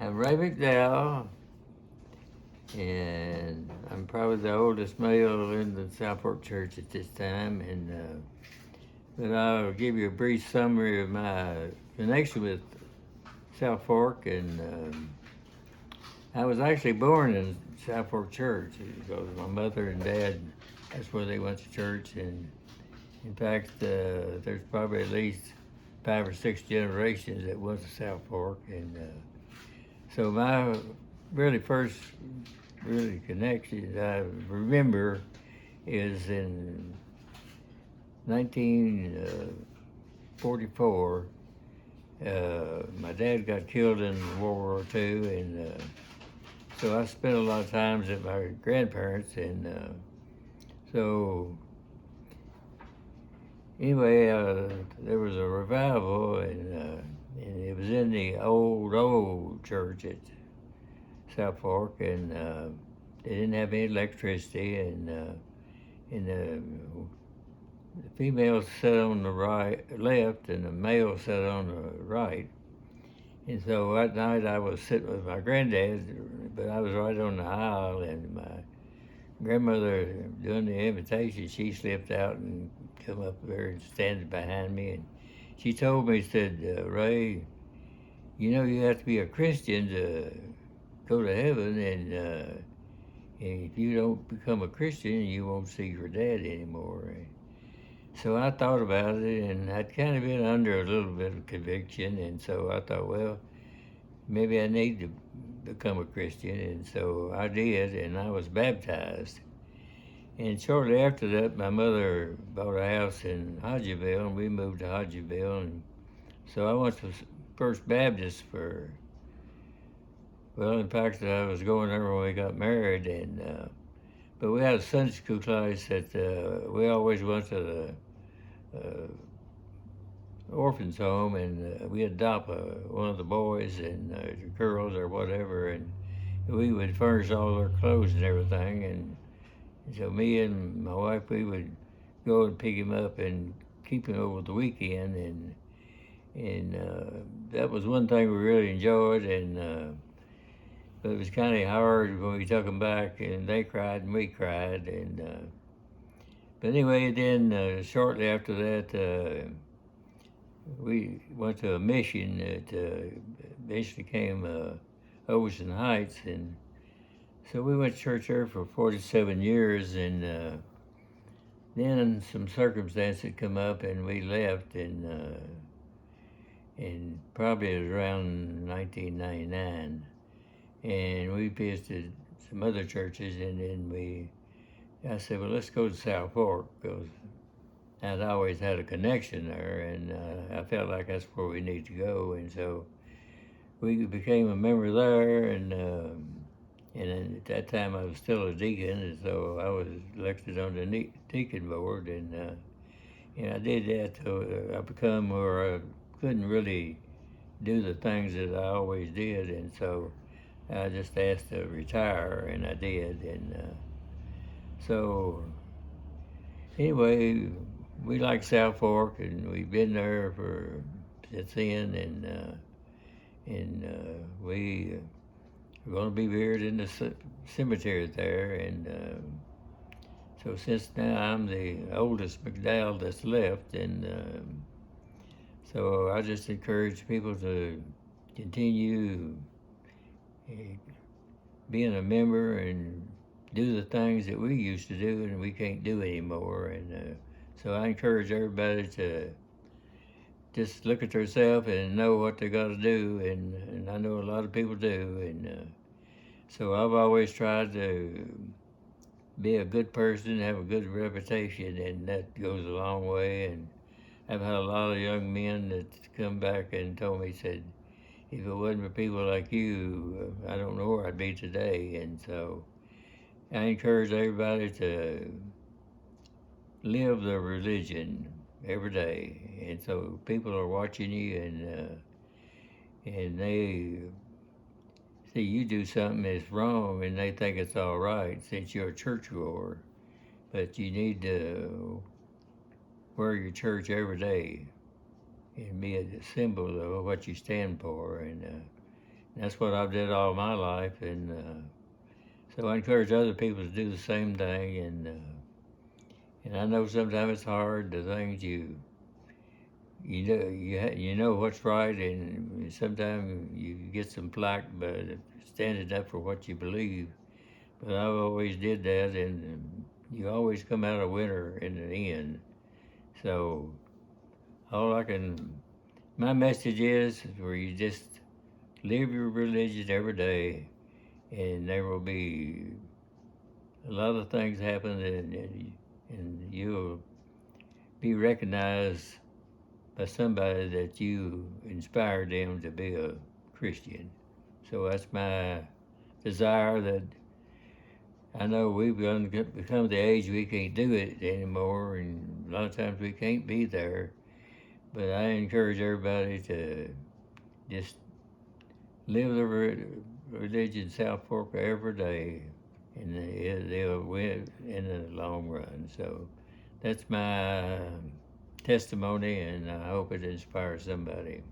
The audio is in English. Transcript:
I'm Ray McDowell, and I'm probably the oldest male in the South Fork Church at this time. But I'll give you a brief summary of my connection with South Fork. And I was actually born in South Fork Church because my mother and dad, that's where they went to church. And in fact, there's probably at least 5 or 6 generations that went to South Fork. So my really first connection I remember is in 1944. My dad got killed in World War II, and so I spent a lot of times at my grandparents. And so anyway, there was a revival, and it was in the old church at South Fork, and they didn't have any electricity, and the females sat on the left, and the males sat on the right. And so that night I was sitting with my granddad, but I was right on the aisle, and my grandmother doing the invitation, she slipped out and come up there and standing behind me, and she told me, said, Ray, you know you have to be a Christian to go to heaven, and if you don't become a Christian, you won't see your dad anymore. So I thought about it, and I'd kind of been under a little bit of conviction, and so I thought, well, maybe I need to become a Christian, and so I did, and I was baptized. And shortly after that, my mother bought a house in Hodgeville, and we moved to Hodgeville, and so I went to First Baptist well, in fact, I was going there when we got married, and but we had a Sunday school class that we always went to the orphans home, and we'd adopt one of the boys and girls or whatever, and we would furnish all their clothes and everything, and so me and my wife, we would go and pick him up and keep him over the weekend, and that was one thing we really enjoyed, and but it was kind of hard when we took them back, and they cried and we cried, and but anyway, then shortly after that, we went to a mission that eventually came Overson Heights, and so we went to church there for 47 years, and then some circumstances come up, and we left, and probably it was around 1999, and we visited some other churches, and then I said, well, let's go to South Fork, because I'd always had a connection there, and I felt like that's where we need to go, and so we became a member there, and then at that time I was still a deacon, and so I was elected on the deacon board, and I did that till I become where I couldn't really do the things that I always did, and so I just asked to retire, and I did, and so anyway, we like South Fork, and we've been there since then, and we're going to be buried in the cemetery there, and so since now I'm the oldest McDowell that's left, and so I just encourage people to continue being a member and do the things that we used to do and we can't do anymore. And so I encourage everybody to just look at themselves and know what they got to do, and I know a lot of people do, and so I've always tried to be a good person, have a good reputation, and that goes a long way. And I've had a lot of young men that come back and told me, said, if it wasn't for people like you, I don't know where I'd be today. And so I encourage everybody to live the religion every day. And so people are watching you, and they see you do something that's wrong, and they think it's all right since you're a churchgoer. But you need to wear your church every day and be a symbol of what you stand for. That's what I've did all my life, and so I encourage other people to do the same thing. And I know sometimes it's hard. The things you know what's right, and sometimes you get some flack, but standing up for what you believe. But I've always did that, and you always come out a winner in the end. So all I can, my message is where you just live your religion every day, and there will be a lot of things happen, and you'll be recognized by somebody that you inspired them to be a Christian. So that's my desire. That I know we've become the age we can't do it anymore, and a lot of times we can't be there. But I encourage everybody to just live the religion South Fork every day, and they'll win in the long run. So that's my testimony, and I hope it inspires somebody.